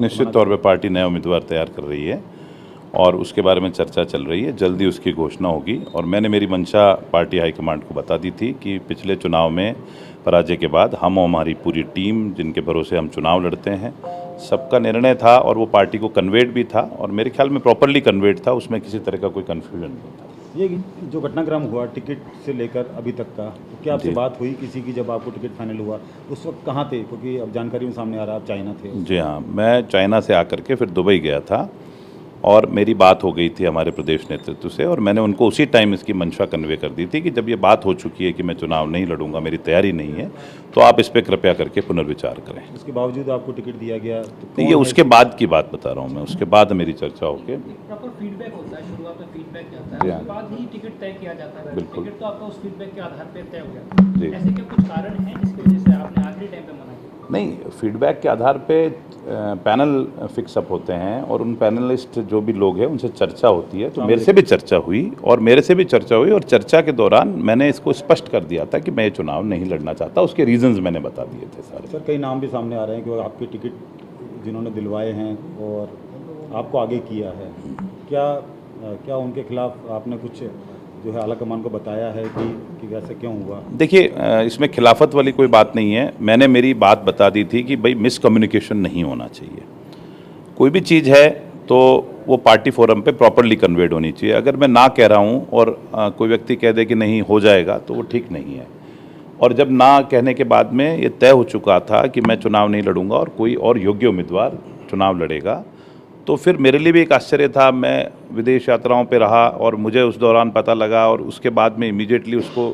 निश्चित तौर पे पार्टी नया उम्मीदवार तैयार कर रही है और उसके बारे में चर्चा चल रही है। जल्दी उसकी घोषणा होगी और मैंने मेरी मंशा पार्टी हाईकमांड को बता दी थी कि पिछले चुनाव में पराजय के बाद हम और हमारी पूरी टीम जिनके भरोसे हम चुनाव लड़ते हैं, सबका निर्णय था और वो पार्टी को कन्वेड भी था और मेरे ख्याल में प्रॉपरली कन्वेड था, उसमें किसी तरह का कोई कन्फ्यूजन नहीं था। ये जो घटनाक्रम हुआ टिकट से लेकर अभी तक का, तो क्या आपसे बात हुई किसी की जब आपको टिकट फाइनल हुआ? उस वक्त कहाँ थे? क्योंकि अब जानकारी में सामने आ रहा है आप चाइना थे। जी हाँ, मैं चाइना से आकर के फिर दुबई गया था और मेरी बात हो गई थी हमारे प्रदेश नेतृत्व से और मैंने उनको उसी टाइम इसकी मंशा कन्वे कर दी थी कि जब ये बात हो चुकी है कि मैं चुनाव नहीं लड़ूंगा, मेरी तैयारी नहीं है, तो आप इस पर कृपया करके पुनर्विचार करें। उसके बावजूद आपको टिकट दिया गया? तो ये उसके बाद की बात बता रहा हूँ मैं, उसके बाद मेरी चर्चा होगी। प्रॉपर फीडबैक होता है, शुरुआत में फीडबैक जाता है, उसके बाद ही टिकट तय किया जाता है। बिल्कुल। टिकट तो आपका उस फीडबैक के आधार पर तय हो जाता है। ऐसे क्या कुछ कारण है जिसकी वजह से आपने आखिरी टाइम पे मना किया? नहीं, फीडबैक के आधार पे पैनल फिक्सअप होते हैं और उन पैनलिस्ट जो भी लोग हैं उनसे चर्चा होती है। तो मेरे से भी चर्चा हुई और मेरे से भी चर्चा हुई और चर्चा के दौरान मैंने इसको स्पष्ट कर दिया था कि मैं ये चुनाव नहीं लड़ना चाहता। उसके रीजंस मैंने बता दिए थे सारे। सर, कई नाम भी सामने आ रहे हैं कि आपके टिकट जिन्होंने दिलवाए हैं और आपको आगे किया है, क्या उनके खिलाफ आपने कुछ जो है आला कमान को बताया है कि ऐसा क्यों हुआ? देखिए, इसमें खिलाफत वाली कोई बात नहीं है। मैंने मेरी बात बता दी थी कि भाई मिसकम्युनिकेशन नहीं होना चाहिए। कोई भी चीज़ है तो वो पार्टी फोरम पे प्रॉपरली कन्वेड होनी चाहिए। अगर मैं ना कह रहा हूँ और कोई व्यक्ति कह दे कि नहीं हो जाएगा तो वो ठीक नहीं है। और जब ना कहने के बाद में ये तय हो चुका था कि मैं चुनाव नहीं लड़ूंगा और कोई और योग्य उम्मीदवार चुनाव लड़ेगा, तो फिर मेरे लिए भी एक आश्चर्य था। मैं विदेश यात्राओं पे रहा और मुझे उस दौरान पता लगा और उसके बाद में इमीडिएटली उसको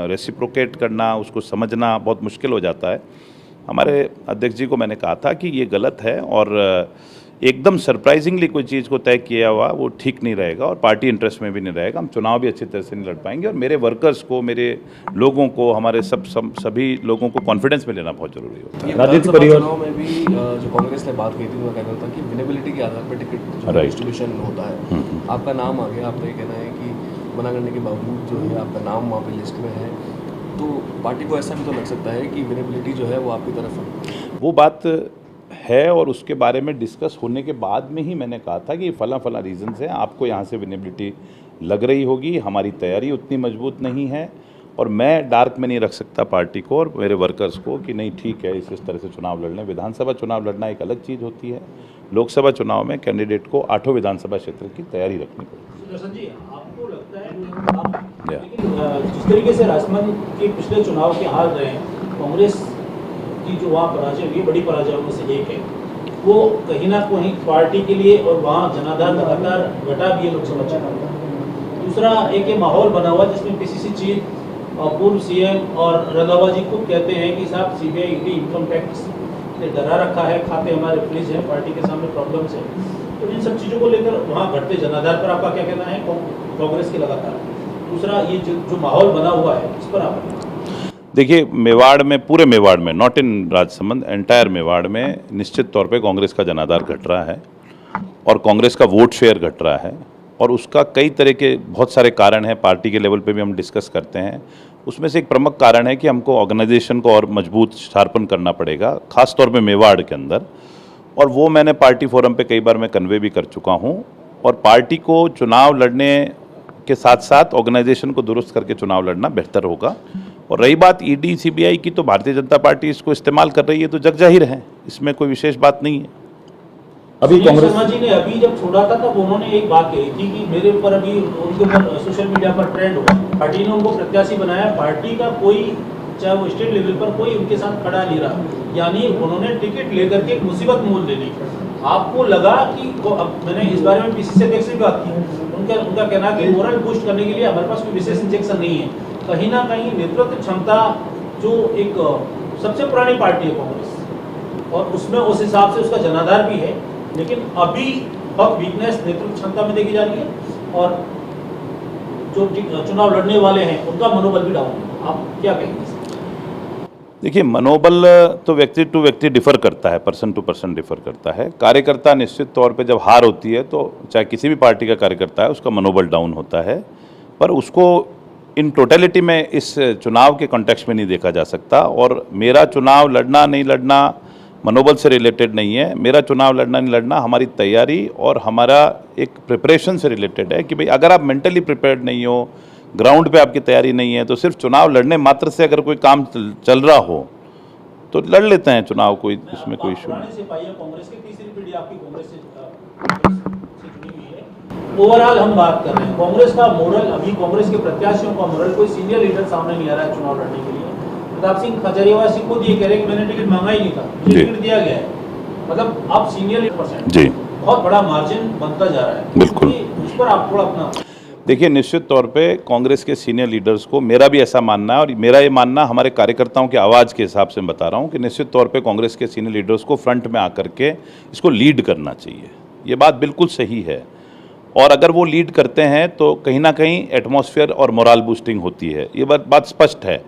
रेसिप्रोकेट करना, उसको समझना बहुत मुश्किल हो जाता है। हमारे अध्यक्ष जी को मैंने कहा था कि ये गलत है और एकदम सरप्राइजिंगली कोई चीज़ को तय किया हुआ वो ठीक नहीं रहेगा और पार्टी इंटरेस्ट में भी नहीं रहेगा। हम चुनाव भी अच्छी तरह से नहीं लड़ पाएंगे और मेरे वर्कर्स को, मेरे लोगों को, हमारे सभी लोगों को कॉन्फिडेंस में लेना बहुत जरूरी होता है। राजनीतिक परिवार चुनाव में भी जो कांग्रेस ने बात कही थी वो कहना था कि विनेबिलिटी के आधार पर टिकट डिस्ट्रीब्यूशन होता है। आपका नाम आ गया, आपका ये कहना है कि मना करने के बावजूद जो है आपका नाम वहाँ पे लिस्ट में है, तो पार्टी को ऐसा भी तो लग सकता है कि विनेबिलिटी जो है वो आपकी तरफ है। वो बात है और उसके बारे में डिस्कस होने के बाद में ही मैंने कहा था कि फला रीजंस हैं, आपको यहाँ से विनेबिलिटी लग रही होगी, हमारी तैयारी उतनी मजबूत नहीं है और मैं डार्क में नहीं रख सकता पार्टी को और मेरे वर्कर्स को कि नहीं ठीक है इस तरह से चुनाव लड़ने। विधानसभा चुनाव लड़ना एक अलग चीज़ होती है। लोकसभा चुनाव में कैंडिडेट को 8 विधानसभा क्षेत्र की तैयारी रखनी पड़ेगी। दर्शन जी, आपको लगता है कि लेकिन जिस तरीके से राजस्थान के पिछले चुनाव के हाल रहे हैं, कांग्रेस की जो वहाँ पराजय हुई, बड़ी पराजयों में से एक है, वो कहीं ना कहीं पार्टी के लिए और वहाँ जनाधार लगातार घटा भी है लोकसभा चुनाव। दूसरा एक ये माहौल बना हुआ जिसमें पीसीसी चीफ और पूर्व सीएम और रंधावा जी खुद कहते हैं कि साहब सीबीआई ईडी इनकम टैक्स ने डरा रखा है, खाते हमारे फ्रीज हैं, पार्टी के सामने प्रॉब्लम्स है। तो इन सब चीज़ों को लेकर वहाँ घटते जनाधार पर आपका क्या कहना है कांग्रेस के लगातार? दूसरा ये जो माहौल बना हुआ है इस पर आप? देखिए, मेवाड़ में, पूरे मेवाड़ में, not in Rajsamand, entire Mewar में निश्चित तौर पे कांग्रेस का जनाधार घट रहा है और कांग्रेस का वोट शेयर घट रहा है और उसका कई तरह के बहुत सारे कारण हैं। पार्टी के लेवल पे भी हम डिस्कस करते हैं। उसमें से एक प्रमुख कारण है कि हमको ऑर्गेनाइजेशन को और मजबूत शार्पन करना पड़ेगा, खास तौर पे मेवाड़ के अंदर, और वो मैंने पार्टी फोरम पे कई बार मैं कन्वे भी कर चुका हूँ। और पार्टी को चुनाव लड़ने के साथ साथ ऑर्गेनाइजेशन को दुरुस्त करके चुनाव लड़ना बेहतर होगा। और रही बात ईडी सीबीआई की, तो भारतीय जनता पार्टी इसको इस्तेमाल कर रही है तो जग जाहिर है, इसमें कोई विशेष बात नहीं है। अभी कांग्रेस शर्मा जी ने अभी जब छोड़ा था तब उन्होंने एक बात कही थी कि मेरे ऊपर अभी उनके ऊपर सोशल मीडिया पर ट्रेंड हुआ, पार्टी ने उनको प्रत्याशी बनाया, पार्टी का कोई चाहे वो स्टेट लेवल पर कोई उनके साथ खड़ा नहीं रहा, यानी उन्होंने टिकट लेकर के मुसीबत मोल ले ली। आपको लगा कि अब मैंने इस बारे में पीसीसी अध्यक्ष से बात की, उनका कहना कि मोरल बूस्ट करने के लिए हमारे पास कोई विशेष इंजेक्शन नहीं है। कहीं ना कहीं नेतृत्व क्षमता जो एक सबसे पुरानी पार्टी है कांग्रेस और उसमें उस हिसाब से उसका जनाधार भी है, लेकिन अभी बहुत वीकनेस नेतृत्व क्षमता में देखी जा रही है और जो चुनाव लड़ने वाले हैं उनका मनोबल भी डाउन है। आप क्या कहेंगे? देखिए, मनोबल तो व्यक्ति टू व्यक्ति डिफर करता है, पर्सन टू पर्सन डिफर करता है। कार्यकर्ता निश्चित तौर पे जब हार होती है तो चाहे किसी भी पार्टी का कार्यकर्ता है उसका मनोबल डाउन होता है, पर उसको इन टोटलिटी में इस चुनाव के कॉन्टेक्स्ट में नहीं देखा जा सकता। और मेरा चुनाव लड़ना नहीं लड़ना मनोबल से रिलेटेड नहीं है। मेरा चुनाव लड़ना नहीं लड़ना हमारी तैयारी और हमारा एक प्रिपरेशन से रिलेटेड है कि भाई अगर आप मेंटली प्रिपेयर्ड नहीं हो, ग्राउंड पे आपकी तैयारी नहीं है, तो सिर्फ चुनाव लड़ने मात्र से अगर कोई काम चल रहा हो तो लड़ लेते हैं चुनाव, कोई इसमें कोई इशू नहीं। पुराने सिपाही है कांग्रेस की, तीसरी पीढ़ी आपकी कांग्रेस से जुड़ी हुई है। ओवरऑल हम बात कर रहे हैं कांग्रेस का मोरल, अभी कांग्रेस के प्रत्याशियों का मोरल, कोई सीनियर लीडर सामने नहीं आ रहा है चुनाव लड़ने के लिए। प्रताप सिंह खजरियावासी खुद ये कह रहे हैं कि मैंने टिकट मांगा ही नहीं था, मुझे टिकट दिया गया है। मतलब आप सीनियर लीडर जी, बहुत बड़ा मार्जिन बनता जा रहा है। बिल्कुल। उस पर आप थोड़ा अपना देखिए, निश्चित तौर पे कांग्रेस के सीनियर लीडर्स को, मेरा भी ऐसा मानना है और मेरा ये मानना हमारे कार्यकर्ताओं की आवाज़ के हिसाब से मैं बता रहा हूँ कि निश्चित तौर पे कांग्रेस के सीनियर लीडर्स को फ्रंट में आकर के इसको लीड करना चाहिए। ये बात बिल्कुल सही है और अगर वो लीड करते हैं तो कहीं ना कहीं एटमॉस्फेयर और मोरल बूस्टिंग होती है। ये बात स्पष्ट है।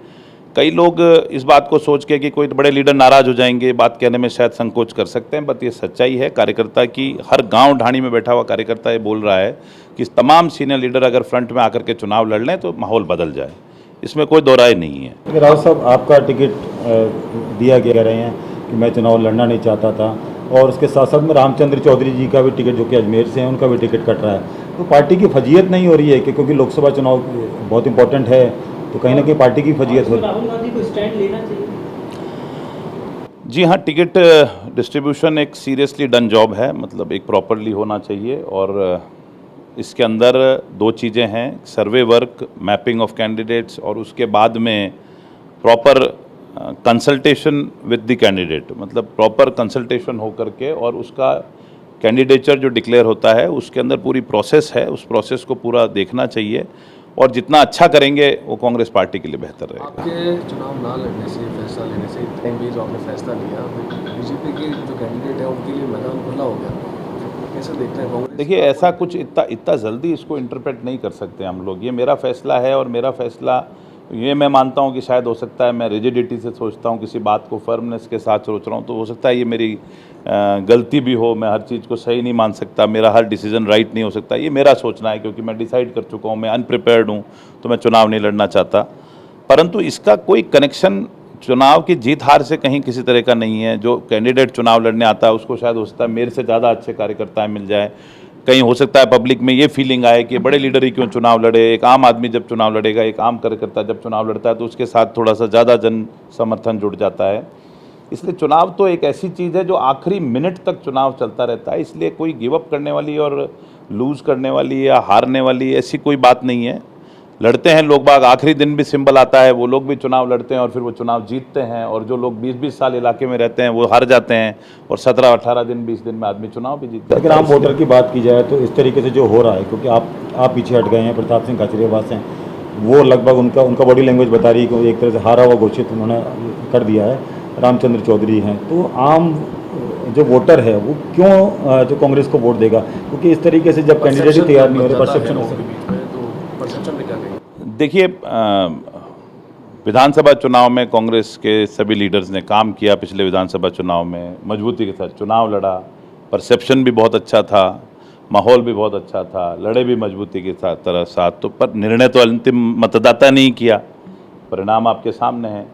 कई लोग इस बात को सोच के कि कोई बड़े लीडर नाराज़ हो जाएंगे, बात कहने में शायद संकोच कर सकते हैं, बट ये सच्चाई है। कार्यकर्ता की, हर गांव ढाणी में बैठा हुआ कार्यकर्ता ये बोल रहा है कि तमाम सीनियर लीडर अगर फ्रंट में आकर के चुनाव लड़ लें तो माहौल बदल जाए, इसमें कोई दो राय नहीं है। राव साहब, आपका टिकट दिया गया, कह रहे हैं कि मैं चुनाव लड़ना नहीं चाहता था, और उसके साथ साथ में रामचंद्र चौधरी जी का भी टिकट, जो कि अजमेर से हैं, उनका भी टिकट कट रहा है। तो पार्टी की फजीयत नहीं हो रही है कि क्योंकि लोकसभा चुनाव बहुत इंपॉर्टेंट है, तो कहीं ना कहीं पार्टी की फजीयत हो रही है। राहुल गांधी को स्टैंड लेना चाहिए। जी हाँ, टिकट डिस्ट्रीब्यूशन एक सीरियसली डन जॉब है, मतलब एक प्रॉपरली होना चाहिए और इसके अंदर दो चीज़ें हैं, सर्वे वर्क, मैपिंग ऑफ कैंडिडेट्स और उसके बाद में proper consultation with the candidate, मतलब प्रॉपर कंसल्टेशन हो करके और उसका कैंडिडेचर जो डिक्लेयर होता है उसके अंदर पूरी प्रोसेस है, उस प्रोसेस को पूरा देखना चाहिए और जितना अच्छा करेंगे वो कांग्रेस पार्टी के लिए बेहतर रहेगा। आपके चुनाव ना लड़ने से, फैसला लेने से टाइम भी जो आपने फैसला लिया, बीजेपी के जो कैंडिडेट है उनके लिए मैदान खुला हो गया, कैसे देखते हैं कांग्रेस? देखिए, ऐसा कुछ इतना जल्दी इसको इंटरप्रेट नहीं कर सकते हम लोग। ये मेरा फैसला है और मेरा फैसला, ये मैं मानता हूँ कि शायद हो सकता है मैं रिजिडिटी से सोचता हूँ, किसी बात को फर्मनेस के साथ सोच रहा हूँ, तो हो सकता है ये मेरी गलती भी हो, मैं हर चीज़ को सही नहीं मान सकता, मेरा हर डिसीजन राइट नहीं हो सकता, ये मेरा सोचना है क्योंकि मैं डिसाइड कर चुका हूँ, मैं अनप्रिपेयर्ड हूँ, तो मैं चुनाव नहीं लड़ना चाहता। परंतु इसका कोई कनेक्शन चुनाव की जीत हार से कहीं किसी तरह का नहीं है। जो कैंडिडेट चुनाव लड़ने आता है उसको शायद हो सकता है मेरे से ज़्यादा अच्छे कार्यकर्ता मिल जाए, कहीं हो सकता है पब्लिक में ये फीलिंग आए कि बड़े लीडर ही क्यों चुनाव लड़े। एक आम आदमी जब चुनाव लड़ेगा, एक आम कार्यकर्ता जब चुनाव लड़ता है तो उसके साथ थोड़ा सा ज़्यादा जन समर्थन जुड़ जाता है। इसलिए चुनाव तो एक ऐसी चीज़ है जो आखिरी मिनट तक चुनाव चलता रहता है, इसलिए कोई गिव अप करने वाली और लूज़ करने वाली या हारने वाली ऐसी कोई बात नहीं है। लड़ते हैं लोग बाग, आखिरी दिन भी सिंबल आता है, वो लोग भी चुनाव लड़ते हैं और फिर वो चुनाव जीतते हैं, और जो लोग 20-20 साल इलाके में रहते हैं वो हार जाते हैं, और 17-18 दिन 20 दिन में आदमी चुनाव भी जीतता है। अगर आम वोटर की बात की जाए तो इस तरीके से जो हो रहा है, क्योंकि आप पीछे हट गए हैं, प्रताप सिंह खाचरियावास हैं, वो लगभग उनका बॉडी लैंग्वेज बता रही है कि एक तरह से हारा हुआ घोषित उन्होंने कर दिया है। रामचंद्र चौधरी हैं, तो आम जो वोटर है वो क्यों जो कांग्रेस को वोट देगा? क्योंकि इस तरीके से जब कैंडिडेट ही तैयार नहीं हो रहे, परसेप्शन हो सकता है। परसेप्शन में क्या कहेंगे? देखिए, विधानसभा चुनाव में कांग्रेस के सभी लीडर्स ने काम किया, पिछले विधानसभा चुनाव में मजबूती के साथ चुनाव लड़ा, परसेप्शन भी बहुत अच्छा था, माहौल भी बहुत अच्छा था, लड़े भी मजबूती के साथ तो पर निर्णय तो अंतिम मतदाता ने ही किया, परिणाम आपके सामने है।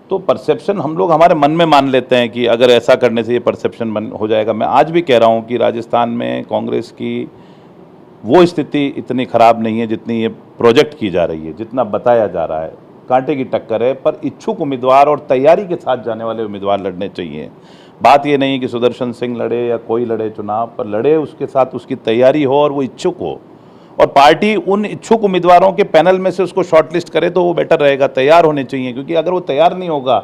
तो परसेप्शन हम लोग हमारे मन में मान लेते हैं कि अगर ऐसा करने से ये परसेप्शन हो जाएगा। मैं आज भी कह रहा हूँ कि राजस्थान में कांग्रेस की वो स्थिति इतनी ख़राब नहीं है जितनी ये प्रोजेक्ट की जा रही है, जितना बताया जा रहा है। कांटे की टक्कर है, पर इच्छुक उम्मीदवार और तैयारी के साथ जाने वाले उम्मीदवार लड़ने चाहिए। बात ये नहीं कि सुदर्शन सिंह लड़े या कोई लड़े चुनाव, पर लड़े उसके साथ उसकी तैयारी हो और वो इच्छुक हो, और पार्टी उन इच्छुक उम्मीदवारों के पैनल में से उसको शॉर्टलिस्ट करे तो वो बेटर रहेगा। तैयार होने चाहिए, क्योंकि अगर वो तैयार नहीं होगा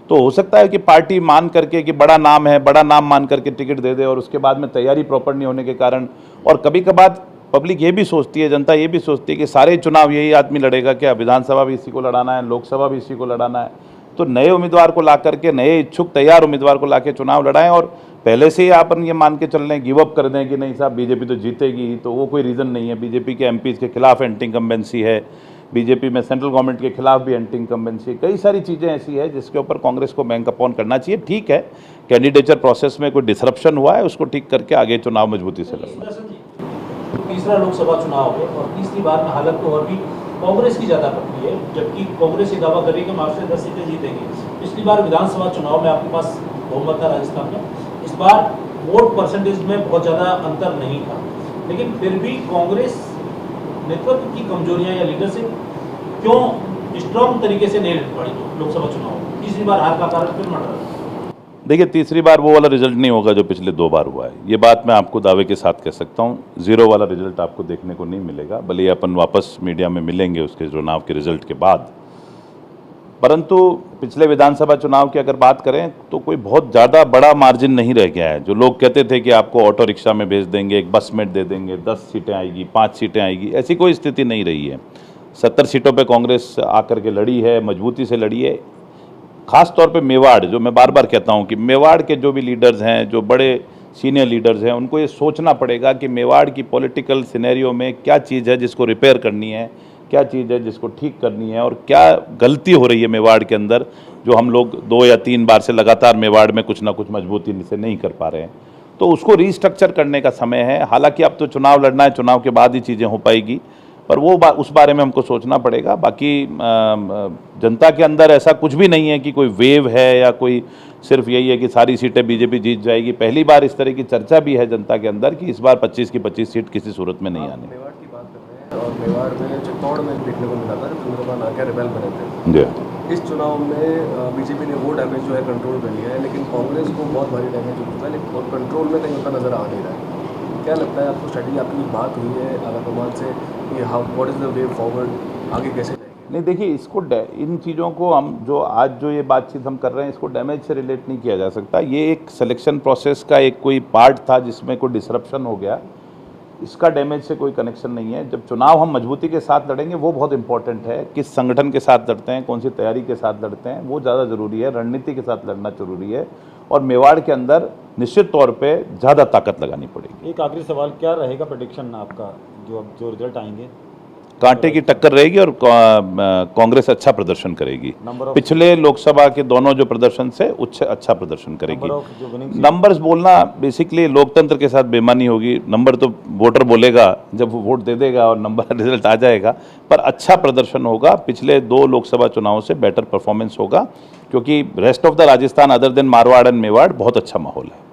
तो हो सकता है कि पार्टी मान करके कि बड़ा नाम है, बड़ा नाम मान करके टिकट दे दे, और उसके बाद में तैयारी प्रॉपर नहीं होने के कारण, और कभी कभार पब्लिक ये भी सोचती है, जनता ये भी सोचती है कि सारे चुनाव यही आदमी लड़ेगा क्या, विधानसभा भी इसी को लड़ाना है, लोकसभा भी इसी को लड़ाना है। तो नए उम्मीदवार को ला करके, नए इच्छुक तैयार उम्मीदवार को ला के चुनाव लड़ाएं, और पहले से ही अपन ये मान के चल रहे हैं, गिव अप कर दें कि नहीं साहब बीजेपी तो जीतेगी, तो वो कोई रीज़न नहीं है। बीजेपी के एमपीज़ के खिलाफ एंटी इनकम्बेंसी है, बीजेपी में सेंट्रल गवर्नमेंट के खिलाफ भी एंटी इनकम्बेंसी है, कई सारी चीज़ें ऐसी है जिसके ऊपर कांग्रेस को बैंक अपॉन करना चाहिए। ठीक है, कैंडिडेचर प्रोसेस में कोई डिसरप्शन हुआ है, उसको ठीक करके आगे चुनाव मजबूती से लड़ना। तीसरा लोकसभा चुनाव है और तीसरी बार में हालत तो और भी कांग्रेस की ज़्यादा पकड़ी है, जबकि कांग्रेस ये दावा कर रही है कि हम आपसे 10 सीटें जीतेंगे। पिछली बार विधानसभा चुनाव में आपके पास बहुमत था राजस्थान में, इस बार वोट परसेंटेज में बहुत ज़्यादा अंतर नहीं था, लेकिन फिर भी कांग्रेस नेतृत्व की कमजोरियां या लीडरशिप क्यों स्ट्रॉन्ग तरीके से नहीं लड़ पाई लोकसभा चुनाव में? तीसरी बार हार का कारण फिर मट रहा है। देखिए, तीसरी बार वो वाला रिजल्ट नहीं होगा जो पिछले 2 बार हुआ है, ये बात मैं आपको दावे के साथ कह सकता हूँ। 0 वाला रिजल्ट आपको देखने को नहीं मिलेगा, भले ही अपन वापस मीडिया में मिलेंगे उसके चुनाव के रिजल्ट के बाद। परंतु पिछले विधानसभा चुनाव की अगर बात करें तो कोई बहुत ज़्यादा बड़ा मार्जिन नहीं रह गया है। जो लोग कहते थे कि आपको ऑटो रिक्शा में भेज देंगे, एक बस में दे देंगे, 10 सीटें आएगी, 5 सीटें आएगी, ऐसी कोई स्थिति नहीं रही है। 70 सीटों पे कांग्रेस आकर के लड़ी है, मजबूती से लड़ी है। खास तौर पे मेवाड़, जो मैं बार बार कहता हूँ कि मेवाड़ के जो भी लीडर्स हैं, जो बड़े सीनियर लीडर्स हैं, उनको ये सोचना पड़ेगा कि मेवाड़ की पॉलिटिकल सिनेरियो में क्या चीज़ है जिसको रिपेयर करनी है, क्या चीज़ है जिसको ठीक करनी है, और क्या गलती हो रही है मेवाड़ के अंदर जो हम लोग 2 या 3 बार से लगातार मेवाड़ में कुछ ना कुछ मजबूती से नहीं कर पा रहे हैं। तो उसको रीस्ट्रक्चर करने का समय है। हालांकि अब तो चुनाव लड़ना है, चुनाव के बाद ही चीज़ें हो पाएगी, पर वो उस बारे में हमको सोचना पड़ेगा। बाकी जनता के अंदर ऐसा कुछ भी नहीं है कि कोई वेव है या कोई सिर्फ यही है कि सारी सीटें बीजेपी जीत जाएगी। पहली बार इस तरह की चर्चा भी है जनता के अंदर कि इस बार 25 की 25 सीट किसी सूरत में नहीं आनी। मेवाड़ की बात कर रहे हैं, और मेवाड़ में चित्तौड़ में देखने को मिला था जब चंद्रबाबू आके रिबेल बने थे। जी, इस चुनाव में बीजेपी ने वो डैमेज जो है कंट्रोल कर लिया है, लेकिन कांग्रेस को बहुत भारी डैमेज हो चुका है, लेकिन और कंट्रोल में कहीं होता नजर आ नहीं रहा है। क्या लगता है आपको, स्ट्रैटेजी आपकी बात हुई है आलाकमान से कि how what is the way forward, आगे कैसे जाएंगे? नहीं, देखिए, इसको इन चीज़ों को हम जो ये बातचीत हम कर रहे हैं, इसको डैमेज से रिलेट नहीं किया जा सकता। ये एक सिलेक्शन प्रोसेस का एक कोई पार्ट था जिसमें कोई डिसरप्शन हो गया, इसका डैमेज से कोई कनेक्शन नहीं है। जब चुनाव हम मजबूती के साथ लड़ेंगे वो बहुत इंपॉर्टेंट है। किस संगठन के साथ लड़ते हैं, कौन सी तैयारी के साथ लड़ते हैं, वो ज़्यादा ज़रूरी है। रणनीति के साथ लड़ना जरूरी है, और मेवाड़ के अंदर निश्चित तौर पे ज़्यादा ताकत लगानी पड़ेगी। एक आखिरी सवाल, क्या रहेगा प्रेडिक्शन आपका जो रिजल्ट आएंगे? कांटे की टक्कर रहेगी और कांग्रेस अच्छा प्रदर्शन करेगी। पिछले लोकसभा के दोनों जो प्रदर्शन से अच्छा प्रदर्शन करेगी। नंबर्स बोलना बेसिकली लोकतंत्र के साथ बेईमानी होगी। नंबर तो वोटर बोलेगा जब वो वोट दे देगा और नंबर रिजल्ट आ जाएगा, पर अच्छा प्रदर्शन होगा। पिछले 2 लोकसभा चुनावों से बेटर परफॉर्मेंस होगा, क्योंकि rest of the Rajasthan other than Marwar and Mewar बहुत अच्छा माहौल है।